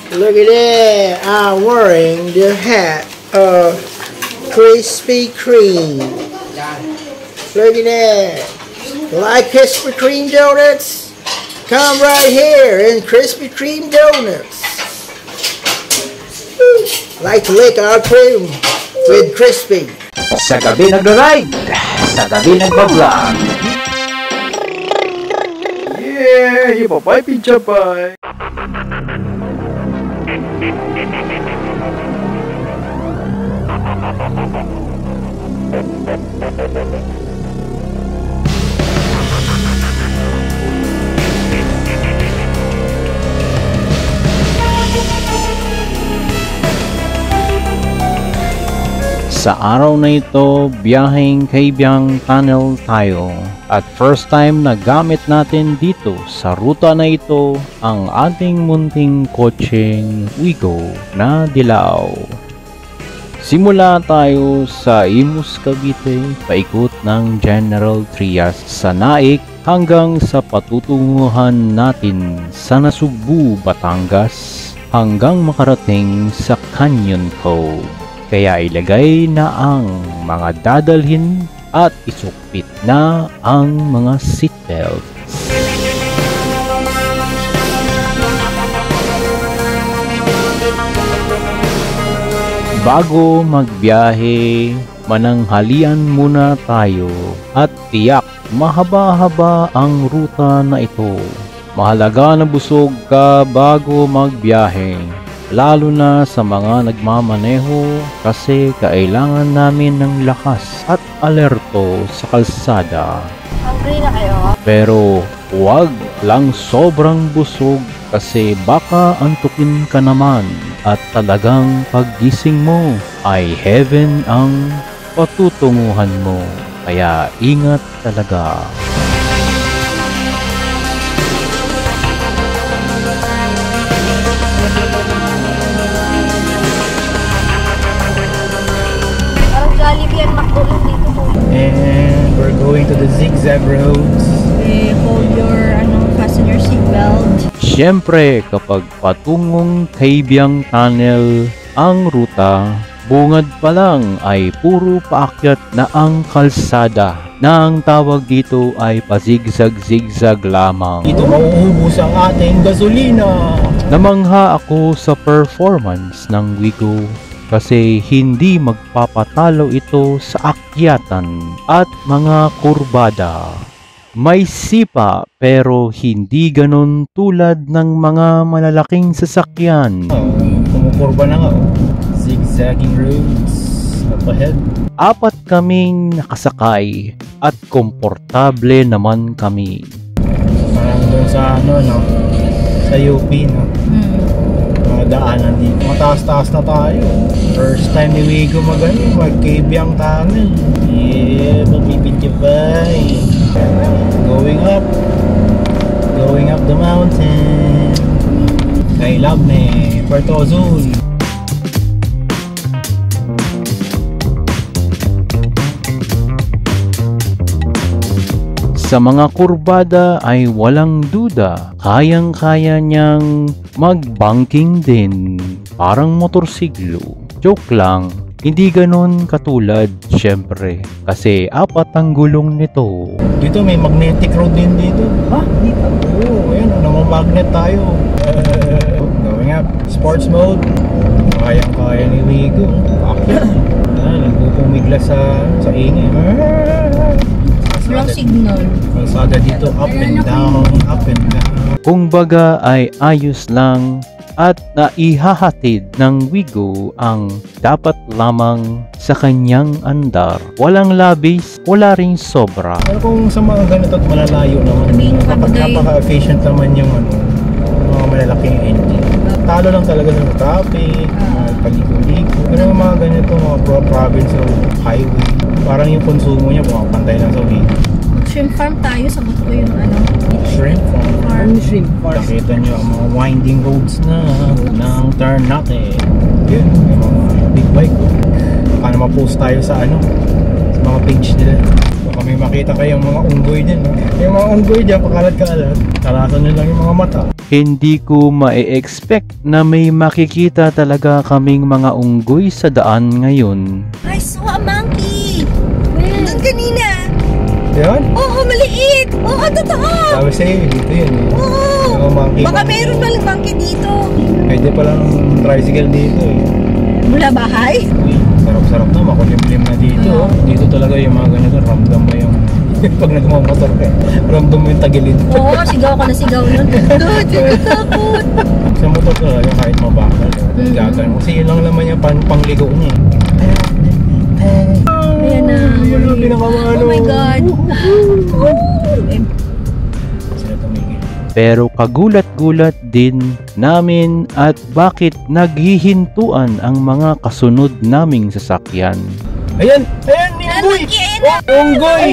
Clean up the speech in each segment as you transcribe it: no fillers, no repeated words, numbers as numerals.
Look at that. I'm wearing the hat of Krispy Kreme. Look at that. Like Krispy Kreme donuts? Come right here in Krispy Kreme donuts. Like to lick our cream with crispy. Sa gabi nag-ride, sa gabi nag-vlog. Yeah, hipapay, pinchapay. Sa araw na ito, biyaheng Kabyang Tunnel tayo. At first time na gamit natin dito sa ruta na ito ang ating munting kotseng Wigo na dilaw. Simula tayo sa Imus, Cavite, paikot ng General Trias sa Naik hanggang sa patutunguhan natin sa Nasugbu, Batangas hanggang makarating sa Canyon Cove. Kaya ilagay na ang mga dadalhin at isukpit na ang mga seatbelts. Bago magbiyahe, mananghalian muna tayo at tiyak mahaba-haba ang ruta na ito. Mahalaga na busog ka bago magbiyahe. Lalo na sa mga nagmamaneho kasi kailangan namin ng lakas at alerto sa kalsada. Hungry na kayo? Pero huwag lang sobrang busog kasi baka antukin ka naman at talagang paggising mo ay heaven ang patutunguhan mo. Kaya ingat talaga. And we're going to the zigzag roads. Hold your fasten your seatbelt. Siyempre, kapag patungong Kabyang Tunnel ang ruta, bungad pa lang ay puro paakyat na ang kalsada na ang tawag dito ay pazigzag-zigzag lamang. Dito mauubos ang ating gasolina. Namangha ako sa performance ng Wigo kasi hindi magpapatalo ito sa akyatan at mga kurbada. May sipa pero hindi ganon tulad ng mga malalaking sasakyan. Kumukurba na nga. Zigzagging roads up ahead. 4 kaming nakasakay at komportable naman kami. Parang doon sa sa UP, no? Mga daanan dito. Mataas-taas na tayo. First time ni Wigo mag-Kabyang Tunnel. Yeah, magpipinchipay. Going up the mountain. I love me, Puerto Azul. Sa mga kurbada ay walang duda, kayang-kaya niyang mag-banking din, parang motorsiklo. Joke lang, hindi ganon katulad syempre, kasi 4 ang gulong nito. Dito may magnetic road din dito. Ha? Dito? Oo, ayan, namamagnet tayo. Going up, sports mode. Kayang-kaya ni Wigo. Bakit? Nagpupumigla sa ingay. Walang signal. Kalsada dito, up and down, up and down. Kung baga ay ayos lang at naihahatid ng Wigo ang dapat lamang sa kanyang andar. Walang labis, wala ring sobra. Pero kung sa mga ganito at malalayo naman, napaka-efficient naman yung mga malalaking engine. Talo lang talaga sa traffic, paligo-ligo. Pero yung mga ganito, mga province o highway, parang yung konsumo niya pumapantay lang sa Wigo. Shrimp farm tayo, sagot ko yung Shrimp farm. Shrimp farm. Nakita nyo ang mga winding roads na ng turn natin. Yun, may mga big bike. Paano ma-post tayo sa sa mga page nila. Baka may makita kayong mga unggoy din. No? Yung mga unggoy dyan, pakalat-kalat. Kalasan nyo lang yung mga mata. Hindi ko ma-expect na may makikita talaga kaming mga unggoy sa daan ngayon. I saw a monkey! Doon kanina! Yan? Oo, maliit! Oo, totoo! Sabi sa'yo, dito yun. Oo! Yung monkey. Baka meron palang monkey dito. Pwede palang tricycle dito eh. Mula bahay? Sarap-sarap na, makulimlim na dito. Dito talaga yung mga ganito, ramdam mo yung pag nagmamotor ka, ramdam mo yung tagilid. Oo, sigaw ka na sigaw nun. Dude, takot! Sa motor talaga kahit mabakal, gagawin. Kasi yun lang naman yung pangligo niya eh. Ayan na. Yun ang pinakamano. Oh my God. Sila tumigil. Pero kagulat-gulat din namin at bakit naghihintuan ang mga kasunod naming sasakyan. Ayan! Ayan! Unggoy! Unggoy!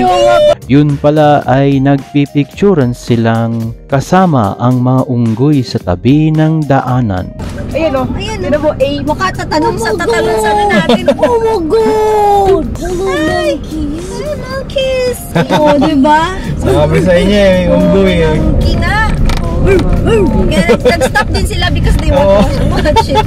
Yun pala ay nagpipicturan silang kasama ang mga unggoy sa tabi ng daanan. Ayan o. Ayan o. Mukha tatanong sa tatanong sana natin. Oh my God! Hello, monkeys. Hello, monkeys. Oo, diba? Sabi sa inyo eh, unggoy eh. Monkey nga. Nag-stop din sila because they want to watch it.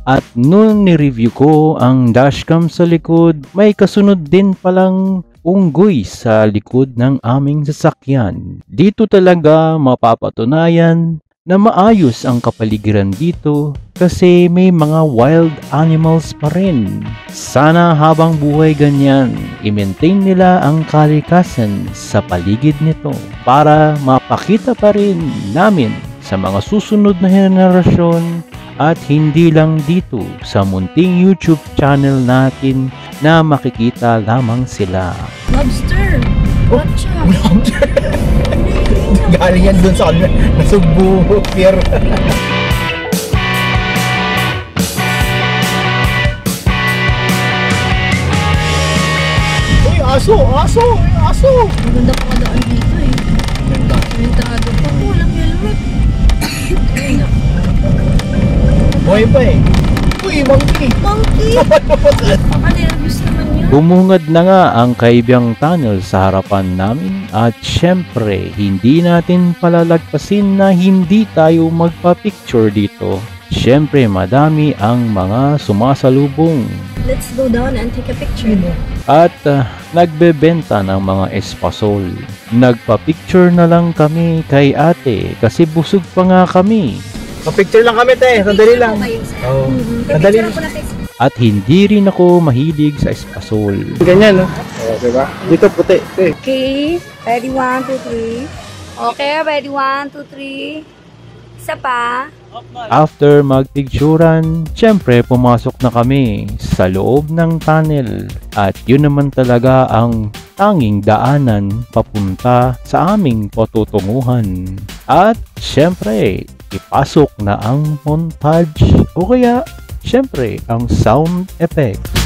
At noon ni-review ko ang dashcam sa likod, may kasunod din palang unggoy sa likod ng aming sasakyan. Dito talaga mapapatunayan na maayos ang kapaligiran dito kasi may mga wild animals pa rin. Sana habang buhay ganyan, i-maintain nila ang kalikasan sa paligid nito para mapakita pa rin namin sa mga susunod na henerasyon at hindi lang dito sa munting YouTube channel natin na makikita lamang sila. Lobster! Watch out! Galing yan dun sa nasugbo pier. Uy, aso! Aso! Aso! Maganda pa kadaan dito eh. Komentado pa. Walang helmet. Buhay pa eh. Uy, monkey! Monkey! Baka nervous naman yun. Bumungad na nga ang Kaibyang Tunnel sa harapan namin at syempre hindi natin palalagpasin na hindi tayo magpa-picture dito. Syempre madami ang mga sumasalubong Let's go down and take a picture. at nagbebenta ng mga espasol. Nagpa-picture na lang kami kay ate kasi busog pa nga kami. Pa-picture lang kami te, sandali lang. Oo, sandali lang. At hindi rin ako mahilig sa espasol. Ganyan no? Oo, diba? Dito puti. Okay. Ready, 1, 2, 3. Okay, ready, 1, 2, 3. Isa pa. After magpicturan, syempre pumasok na kami sa loob ng tunnel at yun naman talaga ang tanging daanan papunta sa aming patutunguhan. At syempre, ipasok na ang montage o kaya syempre ang sound effects.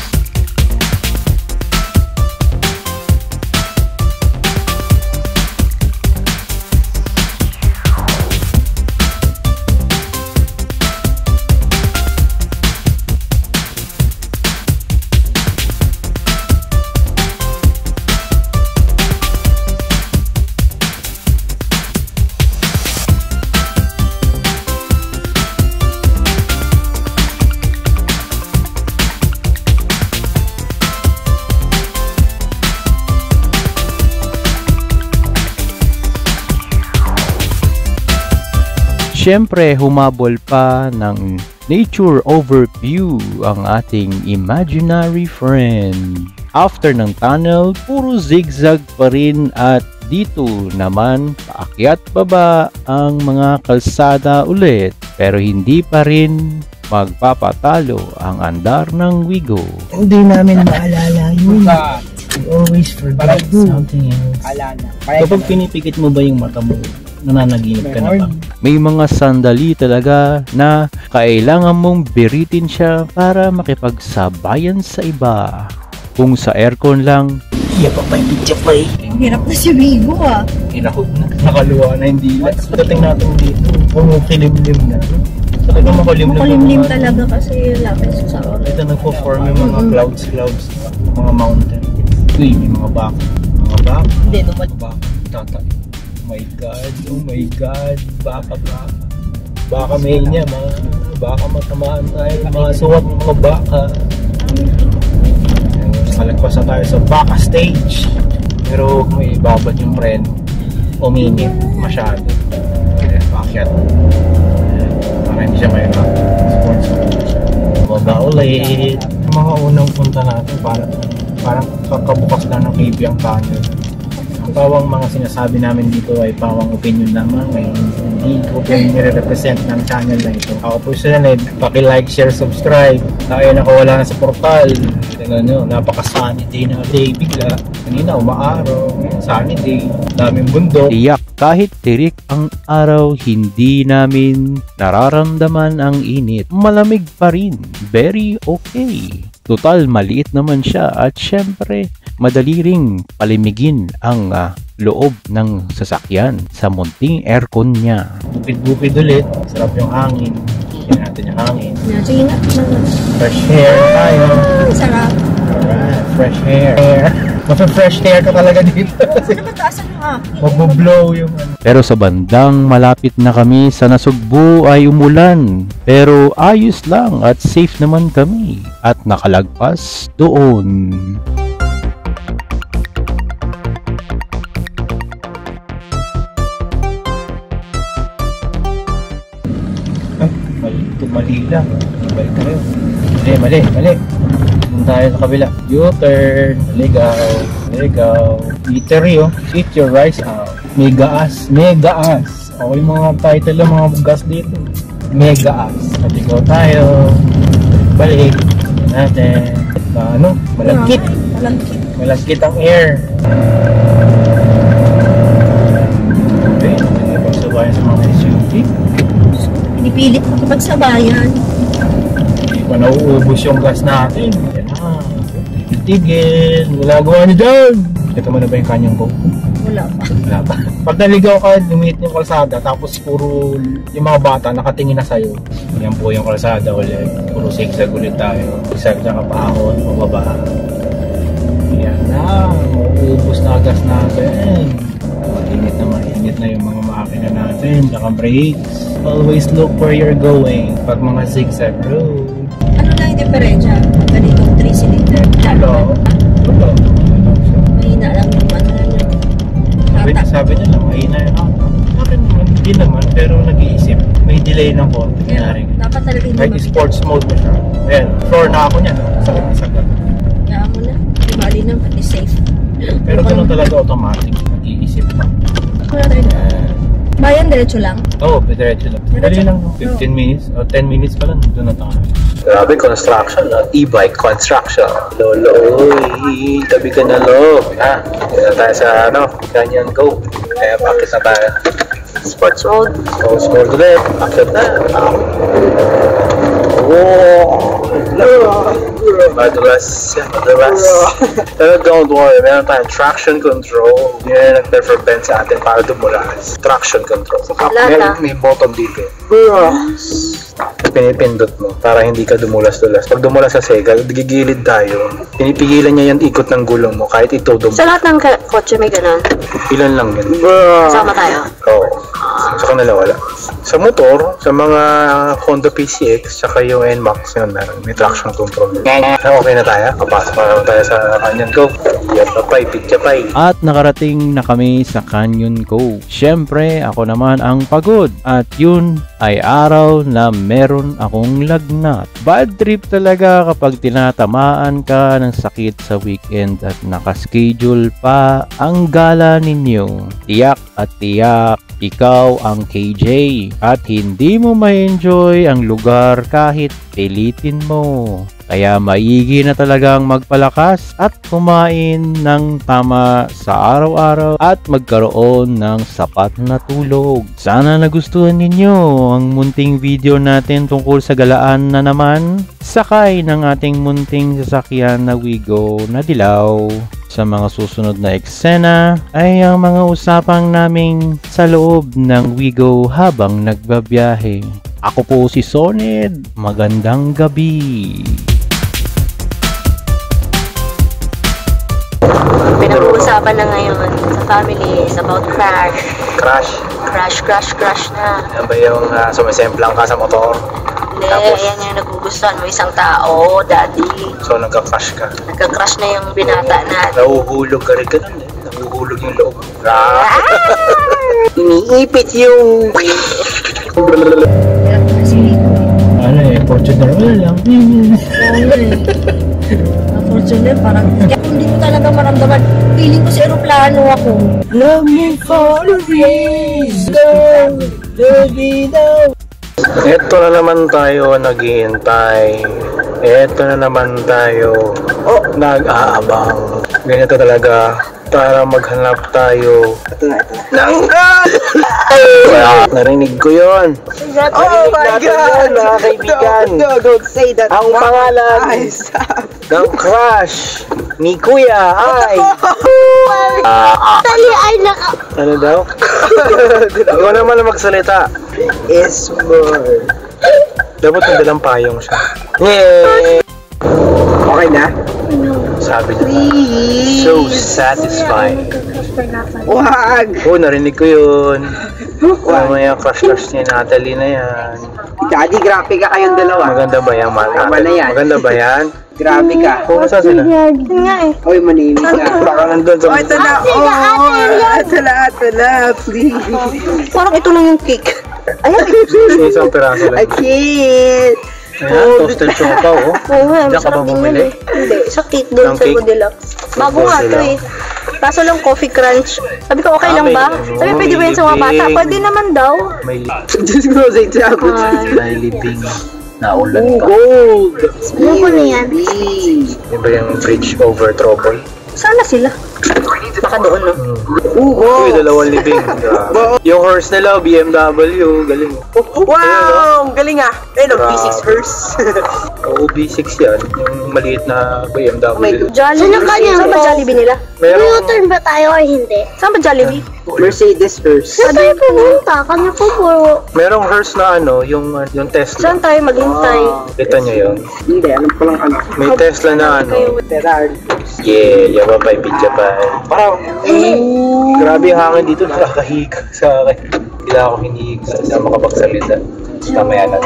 Siyempre, humabol pa ng nature overview ang ating imaginary friend. After ng tunnel, puro zigzag pa rin at dito naman paakyat baba ang mga kalsada ulit. Pero hindi pa rin magpapatalo ang andar ng Wigo. Hindi namin maalala yun. We always forget something else. Kapag pinipikit mo ba yung mata mo, nananaginip ka na ba? May mga sandali talaga na kailangan mong biritin siya para makipagsabayan sa iba. Kung sa aircon lang, Iya pa pa yung picture pa eh. Hirap na si Wigo ah. Hinahog na. Nakaluwa na hindi lang. Pagdating natin dito, kumukilimlim na. Talagang makulimlim. Makulimlim talaga kasi lapis sa oras. Ito nagpo-form yung mga clouds, mga mountain. Uy, may mga baka. Mga baka. Hindi, naman. Baka. Tatay. Oh my God. Baka. Baka may niya, baka matamaan tayo. Mga suwat ng mga baka. Malagpas na tayo sa baka stage. Pero may babad yung preno. Uminit masyado. Kaya pakyat. Para hindi siya may sports mode siya. Baba ulit. Mga unang punta natin parang kakabukas lang ng Kabyang Tunnel. Ang pawang mga sinasabi namin dito ay pawang opinion lamang, ay hindi ko nire-represent ng channel na ito. Ako po sila na paki-like, share, subscribe. Tayo nakawala na sa portal. Tingnan nyo, napaka-sunny day na day. Bigla, kanina umaaraw, sunny day, daming bundok. Tiyak kahit tirik ang araw, hindi namin nararamdaman ang init. Malamig pa rin, very okay. Total, maliit naman siya at syempre, madali ring palimigin ang loob ng sasakyan sa munting aircon niya. Bukid-bukid ulit, sarap yung hangin. Tingnan natin yung hangin. Sige nga. Fresh hair tayo. Sarap. Alright, fresh hair. Fresh hair ka talaga dito. Mataasan mo Magbo-blow yung ano. Pero sa bandang malapit na kami sa Nasugbu ay umulan. Pero ayos lang at safe naman kami at nakalagpas doon. Mali lang. Balik tayo. Mali. Doon tayo sa kabila. U-turn. Ligaw. Eatery oh. Eat your rice out. Mega-as. Okay mga title ng mga gas dito. Mega-as. Maligaw tayo. Balik. Tignan natin. Malagkit. Malagkit ang air. Okay. Pagsabayan sa mga SUV. Pinipilit makipagsabayan. Hindi pa nauubos yung gas natin. Yan na. Tigil. Nilagawa niyo dyan. Ito mo na ba yung kanyang go? Wala pa. Pag naligaw ka, lumit yung kalsada, tapos puro yung mga bata nakatingin na sa'yo. Yan po yung kalsada ulit. Puro zigzag ulit tayo. Zigzag na kapahon, pababa. Yan na. Mauubos na gas natin. Mainit na yung mga makina natin. Tsaka brakes. Always look where you're going pag mga zigzag road. Ano lang yung diferensya? Ganitong 3-cylinder. Wala. Mahina lang yung ano lang yung Sabi niya lang, mahina yung hatak. Akin naman, hindi naman, pero nag-iisip. May delay ng konti. Dapat talaga hindi Kahit sports mode mo siya. Ayan, floor na ako niya. Sakit na sakit. Kaya mo na. Mali na, pati safe. Pero ganun talaga automatic. Nag-iisip pa. Wala tayo na. Bayan, diretso lang. Oo, diretso lang. Dali lang. 15 minutes o 10 minutes pa lang. Doon na tayo. Grabe, construction. E-bike construction. Lolo, tabi ka na lo. Dito na tayo sa Canyon Go. Kaya pakit na tayo. Sports mode. Sports mode ulit. Pakit na. Madulas. Pero don't worry, meron tayong traction control. Yun yung nag-prevent sa atin para dumulas. Traction control. May button dito. Pinipindot mo para hindi ka dumulas-dulas. Pag dumulas sa sega, gigilid tayo. Pinipigilan niya yung ikot ng gulong mo kahit ito Sa lahat ng kotse may ganun? Ilan lang yun. Sama tayo? Oo. Sa kanila wala. Sa motor, sa mga Honda PCX, saka yung NMAX yun, may traction control. Okay na tayo. Kapasok na naman tayo sa Canyon Cove. Pitchapay. At nakarating na kami sa Canyon Cove. Siyempre, ako naman ang pagod. At yun ay araw na meron akong lagnat. Bad trip talaga kapag tinatamaan ka ng sakit sa weekend at nakaschedule pa ang gala ninyo. Tiyak at tiyak, ikaw ang KJ at hindi mo ma-enjoy ang lugar kahit pilitin mo. Kaya maigi na talagang magpalakas at kumain ng tama sa araw-araw at magkaroon ng sapat na tulog. Sana nagustuhan ninyo ang munting video natin tungkol sa galaan na naman. Sakay ng ating munting sasakyan na Wigo na dilaw. Sa mga susunod na eksena ay ang mga usapang naming sa loob ng Wigo habang nagbabiyahe. Ako po si Soned. Magandang gabi. usapan na ngayon sa family is about crash. Crush. Crash na. Yan ba yung sumisemplang ka sa motor? Hindi, Tapos? yan yung nagugustuhan mo isang tao, daddy. So nagka-crush ka. Nagka-crush na yung binata na. Nahuhulog ka rin ganun eh. Nahuhulog yung loob. Iniipit yung... Ano eh, Fortuner lang. Unfortunately, parang hindi ko talaga maramdaman. Feeling ko sa aeroplano ako. Let me fall a race, girl, baby, no. Eto na naman tayo naghihintay. Eto na naman tayo nag-aabang. Ganito talaga para maghanap tayo ng narinig ko yun. Oh my God! Mga kaibigan. Don't say that. Ang pangalan ng crush ni Kuya ay Tali ay naka... ano daw? Ikaw naman ang magsalita. Is more. Dapat nadalang payong siya. Yay! Okay na? Sabi niya. So satisfying. Wag! Oh, narinig ko yun. Mamaya crush ni Natalie na yan. Daddy, grabe ka kayong dalawa. Maganda ba yan, man? Tama na yan. Maganda ba yan? Grabe ka. Oo, saan sila? Oy, manimik ka. Baka nandun sa... Ito na, ito na, please. Parang ito lang yung cake. Isang piraso lang. I can't. Ayan, toasted choco, oh. Oo nga, Diyan ka ba masarap din bumili? yan eh. Hindi, sa cake doon Ng sa cake? Goldilocks. Bago nga to eh. Kaso lang coffee crunch. Sabi ko, okay lang ba? Sabi, pwede ba yan sa mga bata? Pwede naman daw. May Just close it up. libing na ulan pa. Gold. Ano ko na yan? Diba yung bridge over trouble? Sana sila. Baka doon, no? Uy, 2 libing. Grabe. Yung horse nila, BMW. Galing. Wow! Galing ah. Ayun, Grabe. B6 hearse. Oo, B6 yan. Yung maliit na BMW. Jollibee. Saan ba Jollibee nila? Meron, ba tayo o hindi? Saan ba Jollibee? Mercedes hearse. Saan tayo pumunta? Kanya po po. merong hearse na ano, yung Tesla. Saan tayo maghintay? Kita nyo yun? Hindi, alam ko lang ano. May Tesla na ano. Ferrari. Yeah, yababay, bidjabay. Parang, grabe yung hangin dito, nakakahiga sa akin. Hindi ako hinihiga sa makapagsalita. Mamaya na.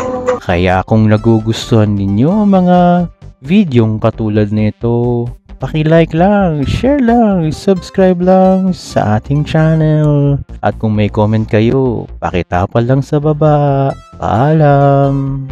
Kaya kung nagugustuhan ninyo ang mga videong katulad nito, paki-like lang, share lang, subscribe lang sa ating channel. At kung may comment kayo, pakitapal lang sa baba. Paalam!